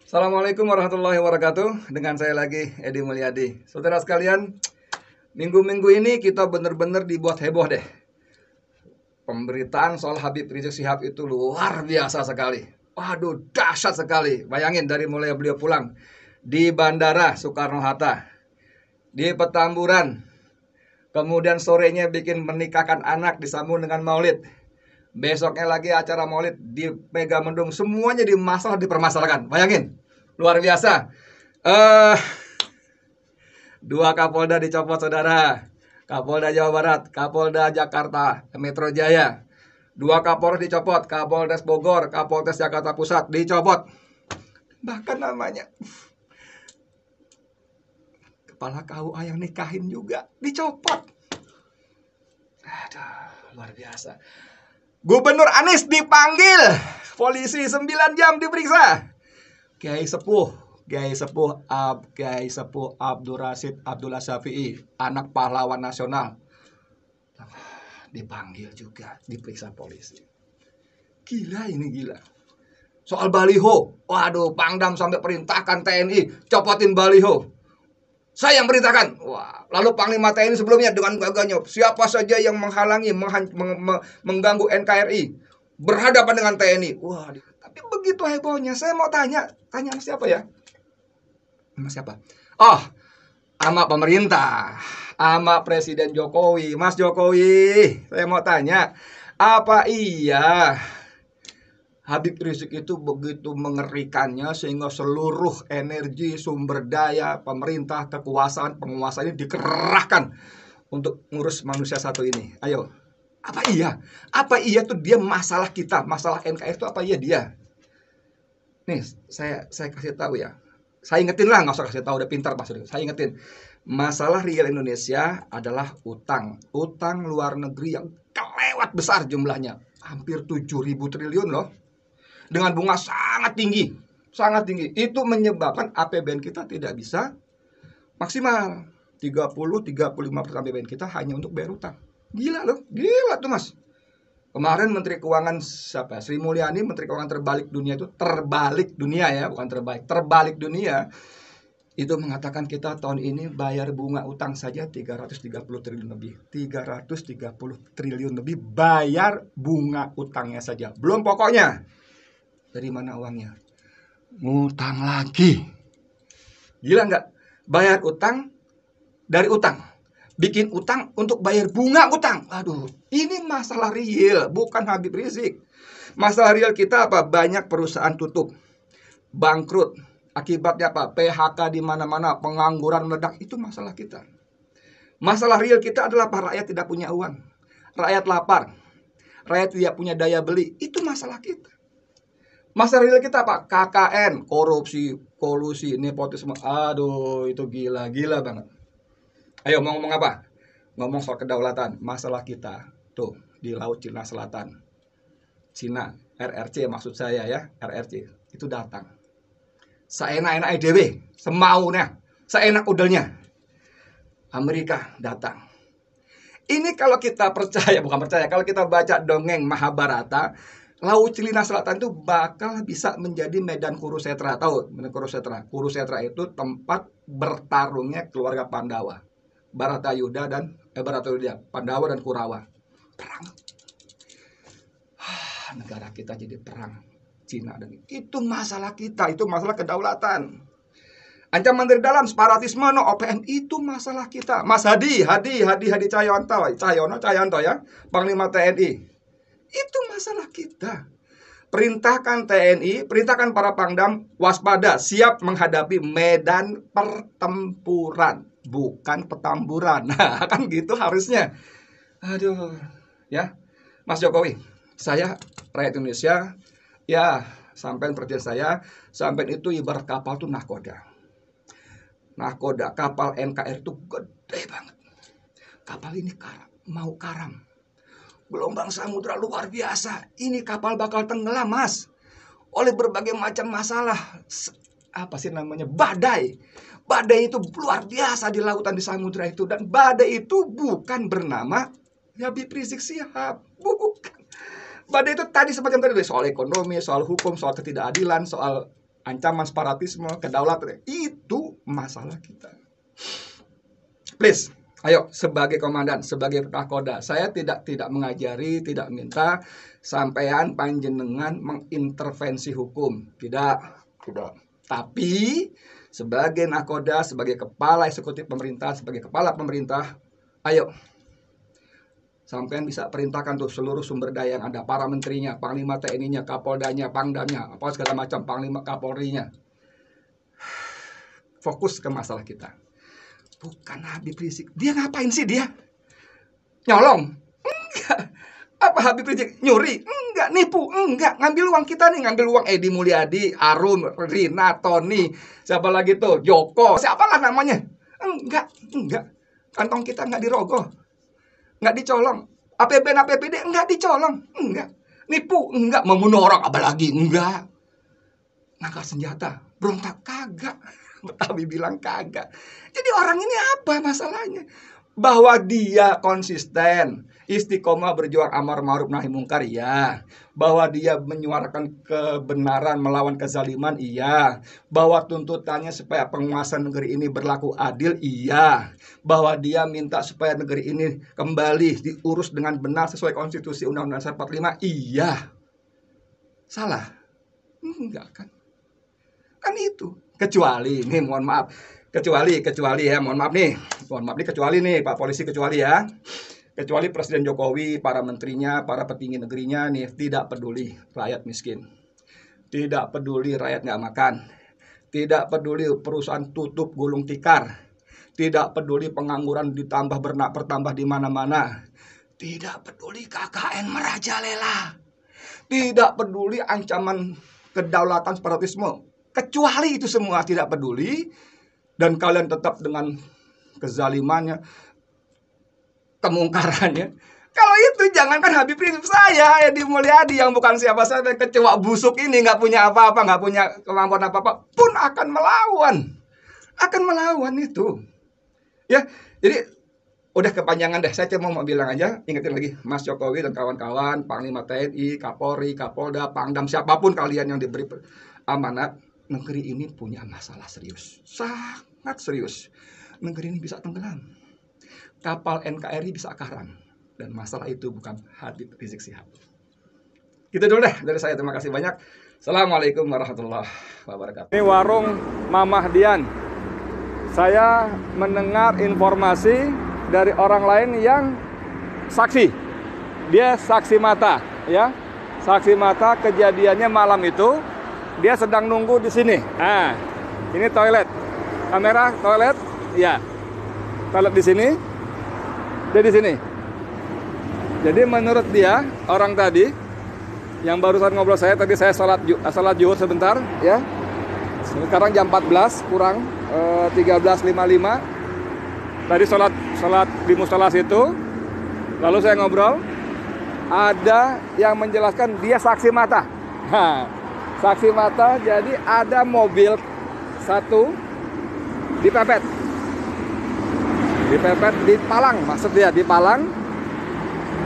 Assalamualaikum warahmatullahi wabarakatuh. Dengan saya lagi Edi Mulyadi. Saudara sekalian, minggu-minggu ini kita benar-benar dibuat heboh deh. Pemberitaan soal Habib Rizik Syihab itu luar biasa sekali. Waduh, dahsyat sekali. Bayangin dari mulai beliau pulang di Bandara Soekarno-Hatta, di Petamburan, kemudian sorenya bikin menikahkan anak disambung dengan maulid. Besoknya lagi acara maulid di Megamendung, semuanya dipermasalahkan. Bayangin, luar biasa. Eh, Dua Kapolda dicopot, saudara. Kapolda Jawa Barat, Kapolda Jakarta, Metro Jaya. Dua Kapolres dicopot, Kapolres Bogor, Kapolres Jakarta Pusat dicopot. Bahkan namanya kepala KUA yang nikahin juga dicopot. Aduh, luar biasa. Gubernur Anies dipanggil polisi 9 jam diperiksa. Kiai Sepuh Abdul Rasid Abdullah Syafi'i, anak pahlawan nasional, dipanggil juga, diperiksa polisi. Gila ini, gila. Soal baliho, waduh, Pangdam sampai perintahkan TNI copotin baliho. Saya yang perintahkan. Wah, lalu Panglima TNI sebelumnya dengan gagahnya, siapa saja yang menghalangi, mengganggu NKRI, berhadapan dengan TNI. Wah, tapi begitu hebohnya. Saya mau tanya sama siapa ya? Sama siapa? Oh, sama pemerintah, sama Presiden Jokowi. Mas Jokowi, saya mau tanya, apa iya Habib Rizik itu begitu mengerikannya sehingga seluruh energi, sumber daya, pemerintah, kekuasaan, penguasa ini dikerahkan untuk ngurus manusia satu ini? Ayo, apa iya? Apa iya tuh dia masalah kita, masalah NKRI itu apa iya dia? Nih, saya kasih tahu ya. Saya ingetin lah, nggak usah kasih tahu, udah pintar Pak Suri. Saya ingetin, masalah real Indonesia adalah utang luar negeri yang kelewat besar jumlahnya, hampir 7.000 triliun loh, dengan bunga sangat tinggi, sangat tinggi. Itu menyebabkan APBN kita tidak bisa maksimal. 30-35% APBN kita hanya untuk bayar utang. Gila loh, gila tuh Mas. Kemarin Menteri Keuangan siapa? Sri Mulyani, Menteri Keuangan terbalik dunia itu, terbalik dunia ya, bukan terbaik, terbalik dunia. Itu mengatakan kita tahun ini bayar bunga utang saja 330 triliun lebih. 330 triliun lebih bayar bunga utangnya saja. Belum pokoknya. Dari mana uangnya? Ngutang lagi. Gila nggak? Bayar utang dari utang. Bikin utang untuk bayar bunga utang. Aduh, ini masalah real, bukan Habib Rizik. Masalah real kita apa? Banyak perusahaan tutup, bangkrut. Akibatnya apa? PHK di mana-mana, pengangguran meledak. Itu masalah kita. Masalah real kita adalah apa? Rakyat tidak punya uang. Rakyat lapar. Rakyat tidak punya daya beli. Itu masalah kita. Masalah real kita apa? KKN, korupsi, kolusi, nepotisme. Aduh, itu gila banget. Ayo mau ngomong apa? Ngomong soal kedaulatan. Masalah kita tuh di Laut Cina Selatan. Cina, RRC maksud saya ya, RRC itu datang. Seenak-enak EDW, semaunya, seenak udelnya. Amerika datang. Ini kalau kita percaya, bukan percaya, kalau kita baca dongeng Mahabharata, Laut Cina Selatan itu bakal bisa menjadi medan Kurusetra. Tahu medan Kurusetra? Kurusetra itu tempat bertarungnya keluarga Pandawa. Baratayuda, Pandawa dan Kurawa. Perang. Negara kita jadi perang. Cina dan itu masalah kita, itu masalah kedaulatan. Ancaman dari dalam, separatisme, no OPM, itu masalah kita. Mas Hadi Cahyanto ya, Panglima TNI. Itu masalah kita. Perintahkan TNI, perintahkan para Pangdam waspada, siap menghadapi medan pertempuran, bukan petamburan. Nah, kan gitu harusnya. Aduh, ya. Mas Jokowi, saya rakyat Indonesia, ya, sampean percaya saya, sampean itu ibarat kapal tuh nahkoda. Nahkoda, kapal NKRI itu gede banget. Kapal ini mau karam. Gelombang samudra luar biasa. Ini kapal bakal tenggelam, Mas. Oleh berbagai macam masalah. Apa sih namanya? Badai. Badai itu luar biasa di lautan, di samudra itu. Dan badai itu bukan bernama Habib Rizik Syihab. Bukan. Badai itu tadi semacam tadi. Soal ekonomi, soal hukum, soal ketidakadilan, soal ancaman separatisme, kedaulatan, itu masalah kita. Please, ayo sebagai komandan, sebagai Nakoda, saya tidak mengajari, tidak minta sampean panjenengan mengintervensi hukum, tidak. Tapi sebagai Nakoda, sebagai kepala eksekutif pemerintah, sebagai kepala pemerintah, ayo sampean bisa perintahkan tuh seluruh sumber daya yang ada, para menterinya, panglima TNI-nya, Kapoldanya, Pangdamnya, apa segala macam, panglima Kapolri-nya. Fokus ke masalah kita. Bukan Habib Rizik. Dia ngapain sih dia? Nyolong? Enggak. Apa Habib Rizik? Nyuri? Enggak. Nipu? Enggak. Ngambil uang kita nih, ngambil uang Edi Mulyadi, Arum, Rina, Tony, siapa lagi tuh? Joko, siapalah namanya. Enggak. Kantong kita enggak dirogoh. Enggak dicolong. APBN APBD enggak dicolong. Enggak. Nipu enggak, membunuh orang apalagi enggak. Ngangkat senjata, berontak kagak. Betawi bilang kagak. Jadi orang ini apa masalahnya? Bahwa dia konsisten, istiqomah berjuang amar ma'ruf nahi mungkar, iya. Bahwa dia menyuarakan kebenaran melawan kezaliman, iya. Bahwa tuntutannya supaya penguasa negeri ini berlaku adil, iya. Bahwa dia minta supaya negeri ini kembali diurus dengan benar sesuai konstitusi Undang-Undang 45, iya. Salah? Enggak kan? Kan itu. Kecuali, nih mohon maaf. Kecuali ya, mohon maaf nih kecuali nih Pak Polisi, kecuali ya. Kecuali Presiden Jokowi, para menterinya, para petinggi negerinya nih tidak peduli rakyat miskin. Tidak peduli rakyat nggak makan. Tidak peduli perusahaan tutup gulung tikar. Tidak peduli pengangguran bertambah di mana-mana. Tidak peduli KKN merajalela. Tidak peduli ancaman kedaulatan separatisme. Kecuali itu semua tidak peduli, dan kalian tetap dengan kezalimannya, kemungkarannya. Kalau itu jangankan Habib Rizik, saya Edi Mulyadi yang bukan siapa-siapa, kecoa busuk ini, nggak punya apa-apa, nggak punya kemampuan apa-apa, pun akan melawan itu. Ya, jadi udah kepanjangan deh. Saya cuma mau bilang aja, ingetin lagi Mas Jokowi dan kawan-kawan, Panglima TNI, Kapolri, Kapolda, Pangdam, siapapun kalian yang diberi amanat. Negeri ini punya masalah serius, sangat serius. Negeri ini bisa tenggelam, kapal NKRI bisa karam, dan masalah itu bukan Habib Rizik Syihab. Gitu dulu deh dari saya, terima kasih banyak. Assalamualaikum warahmatullahi wabarakatuh. Ini warung Mamah Dian. Saya mendengar informasi dari orang lain yang saksi. Dia saksi mata, ya. Saksi mata kejadiannya malam itu. Dia sedang nunggu di sini. Nah, ini toilet. Kamera toilet, ya. Toilet di sini. Dia di sini. Jadi menurut dia, orang tadi yang barusan ngobrol saya, tadi saya salat zuhur sebentar, ya. Sekarang jam 14 kurang 13.55. Tadi salat di musala situ. Lalu saya ngobrol, ada yang menjelaskan dia saksi mata. Saksi mata, jadi ada mobil satu dipepet di Palang, maksud dia di Palang,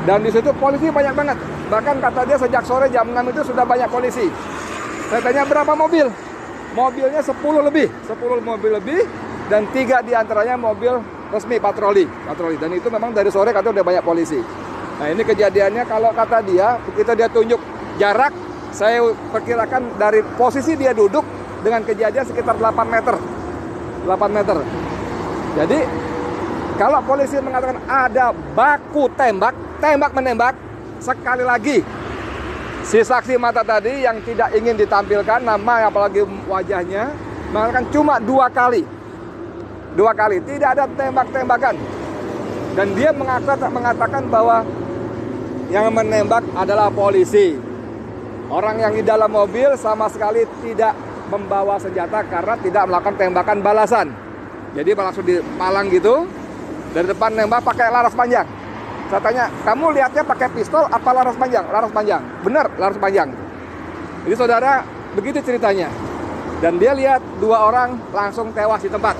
dan di situ polisi banyak banget. Bahkan kata dia sejak sore jam 6 itu sudah banyak polisi. Saya tanya berapa mobil? Mobilnya 10 mobil lebih, dan 3 diantaranya mobil resmi patroli. Dan itu memang dari sore kata udah banyak polisi. Nah ini kejadiannya, kalau kata dia, kita dia tunjuk jarak. Saya perkirakan dari posisi dia duduk dengan kejadian sekitar 8 meter. Jadi, kalau polisi mengatakan ada baku tembak-menembak, sekali lagi, si saksi mata tadi yang tidak ingin ditampilkan nama apalagi wajahnya, mengatakan cuma 2 kali. 2 kali, tidak ada tembak-tembakan. Dan dia mengatakan bahwa yang menembak adalah polisi. Orang yang di dalam mobil sama sekali tidak membawa senjata karena tidak melakukan tembakan balasan. Jadi langsung dipalang gitu, dari depan nembak pakai laras panjang. Saya tanya, kamu lihatnya pakai pistol apa laras panjang? Laras panjang. Benar, laras panjang. Jadi saudara, begitu ceritanya. Dan dia lihat 2 orang langsung tewas di tempat.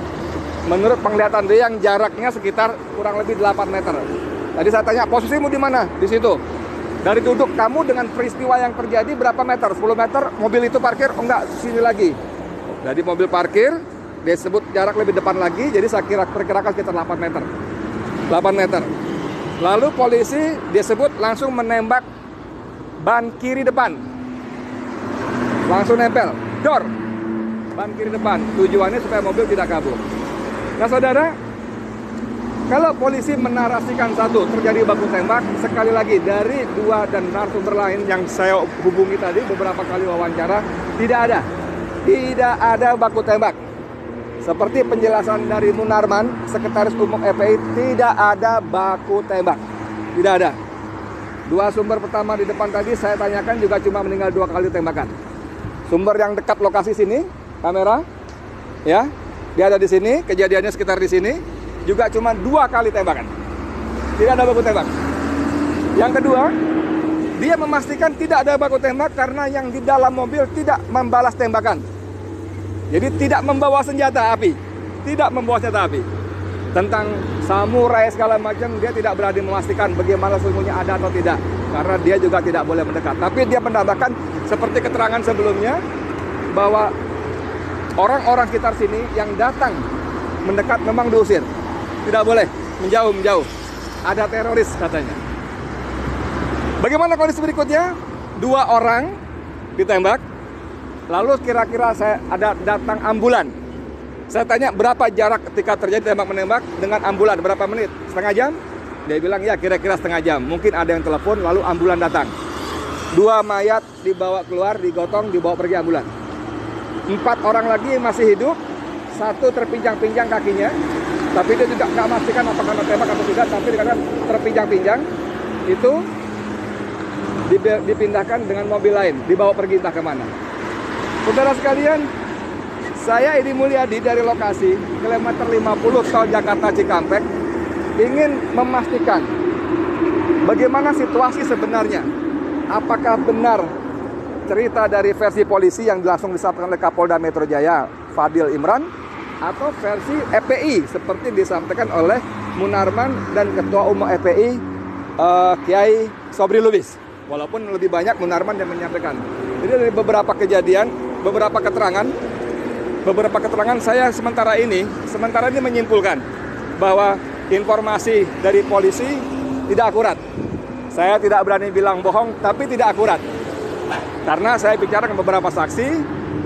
Menurut penglihatan dia yang jaraknya sekitar kurang lebih 8 meter. Tadi saya tanya, posisimu di mana? Di situ. Dari duduk kamu dengan peristiwa yang terjadi berapa meter? 10 meter, mobil itu parkir? Oh enggak, sini lagi. Jadi mobil parkir, dia sebut jarak lebih depan lagi, jadi saya perkirakan sekitar 8 meter. 8 meter. Lalu polisi dia sebut langsung menembak ban kiri depan. Langsung nempel, dor. Ban kiri depan. Tujuannya supaya mobil tidak kabur. Nah saudara, kalau polisi menarasikan satu terjadi baku tembak, sekali lagi dari dua dan narasumber lain yang saya hubungi tadi beberapa kali wawancara, tidak ada baku tembak. Seperti penjelasan dari Munarman, Sekretaris Umum FPI, tidak ada baku tembak. Tidak ada. Dua sumber pertama di depan tadi saya tanyakan juga cuma meninggal 2 kali tembakan. Sumber yang dekat lokasi sini, kamera, ya, dia ada di sini, kejadiannya sekitar di sini, juga cuma 2 kali tembakan. Tidak ada baku tembak. Yang kedua, dia memastikan tidak ada baku tembak karena yang di dalam mobil tidak membalas tembakan. Jadi tidak membawa senjata api. Tidak membawa senjata api. Tentang samurai segala macam, dia tidak berani memastikan bagaimana sesungguhnya ada atau tidak. Karena dia juga tidak boleh mendekat. Tapi dia menambahkan seperti keterangan sebelumnya, bahwa orang-orang sekitar sini yang datang mendekat memang diusir. Tidak boleh, menjauh. Ada teroris katanya. Bagaimana kondisi berikutnya? 2 orang ditembak. Lalu kira-kira saya ada datang ambulan. Saya tanya berapa jarak ketika terjadi tembak-menembak dengan ambulan, berapa menit? Setengah jam? Dia bilang ya kira-kira setengah jam. Mungkin ada yang telepon lalu ambulan datang. 2 mayat dibawa keluar, digotong, dibawa pergi ambulan. 4 orang lagi masih hidup. 1 terpinjang-pinjang kakinya. Tapi dia tidak memastikan apakah kena tembak atau tidak. Tapi dikatakan terpinjang-pinjang. Itu dipindahkan dengan mobil lain, dibawa pergi entah kemana. Saudara sekalian, saya Edi Mulyadi dari lokasi kilometer 50 tol Jakarta Cikampek ingin memastikan bagaimana situasi sebenarnya. Apakah benar cerita dari versi polisi yang langsung disampaikan oleh Kapolda Metro Jaya Fadil Imran, atau versi FPI seperti disampaikan oleh Munarman dan Ketua Umum FPI Kiai Sobri Lubis. Walaupun lebih banyak Munarman yang menyampaikan. Jadi dari beberapa kejadian, beberapa keterangan saya sementara ini menyimpulkan bahwa informasi dari polisi tidak akurat. Saya tidak berani bilang bohong, tapi tidak akurat. Karena saya bicara dengan beberapa saksi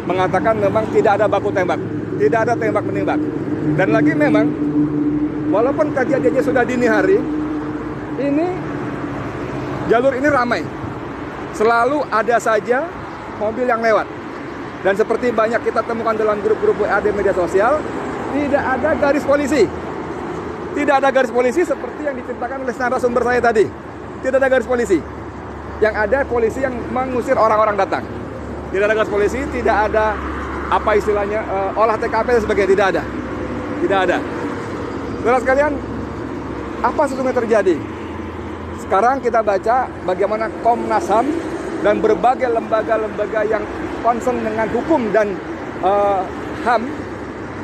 mengatakan memang tidak ada baku tembak, tidak ada tembak-menembak. Dan lagi memang walaupun kejadiannya sudah dini hari, ini jalur ini ramai. Selalu ada saja mobil yang lewat. Dan seperti banyak kita temukan dalam grup-grup WA di media sosial, tidak ada garis polisi. Tidak ada garis polisi seperti yang diceritakan oleh narasumber saya tadi. Tidak ada garis polisi. Yang ada polisi yang mengusir orang-orang datang. Tidak ada garis polisi, tidak ada apa istilahnya olah TKP dan sebagainya, tidak ada. Tidak ada. Saudara sekalian, apa sesungguhnya terjadi? Sekarang kita baca bagaimana Komnas HAM dan berbagai lembaga-lembaga yang concern dengan hukum dan HAM,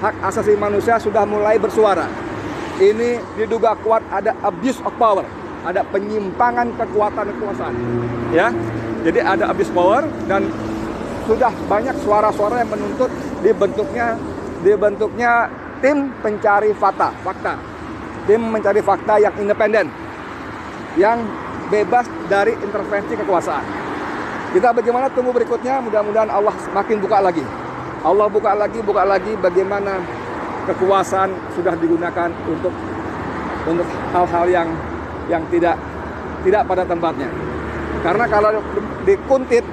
hak asasi manusia, sudah mulai bersuara. Ini diduga kuat ada abuse of power, ada penyimpangan kekuasaan, ya. Jadi ada abuse power dan sudah banyak suara-suara yang menuntut dibentuknya tim pencari fakta, tim mencari fakta yang independen, yang bebas dari intervensi kekuasaan. Kita bagaimana tunggu berikutnya, mudah-mudahan Allah makin buka lagi. Allah buka lagi bagaimana kekuasaan sudah digunakan untuk hal-hal yang tidak pada tempatnya. Karena kalau dikuntit,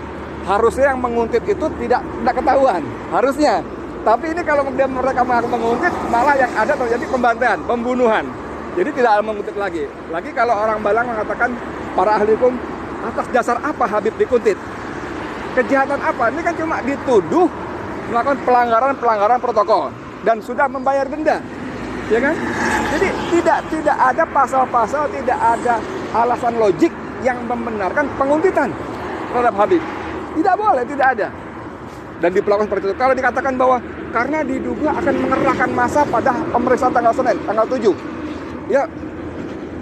harusnya yang menguntit itu tidak ketahuan, harusnya. Tapi ini kalau mereka menguntit, malah yang ada terjadi pembantaian, pembunuhan. Jadi tidak menguntit lagi. Lagi kalau orang Balang mengatakan, para ahli hukum, atas dasar apa Habib dikuntit? Kejahatan apa? Ini kan cuma dituduh melakukan pelanggaran protokol dan sudah membayar denda, ya kan? Jadi tidak ada pasal-pasal, tidak ada alasan logik yang membenarkan penguntitan terhadap Habib. Tidak boleh, tidak ada. Dan diperlakukan seperti itu. Kalau dikatakan bahwa karena diduga akan mengerahkan massa pada pemeriksaan tanggal Senin, tanggal 7. Ya,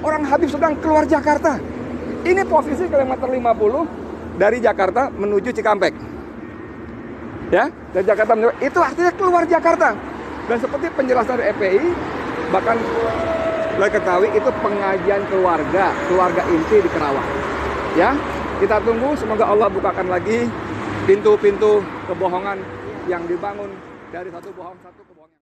orang Habib sedang keluar Jakarta. Ini posisi kilometer 50 dari Jakarta menuju Cikampek. Ya, dari Jakarta itu artinya keluar Jakarta. Dan seperti penjelasan dari FPI, bahkan boleh ketahui itu pengajian keluarga inti di Kerawang. Ya, kita tunggu, semoga Allah bukakan lagi pintu-pintu kebohongan yang dibangun dari satu bohong satu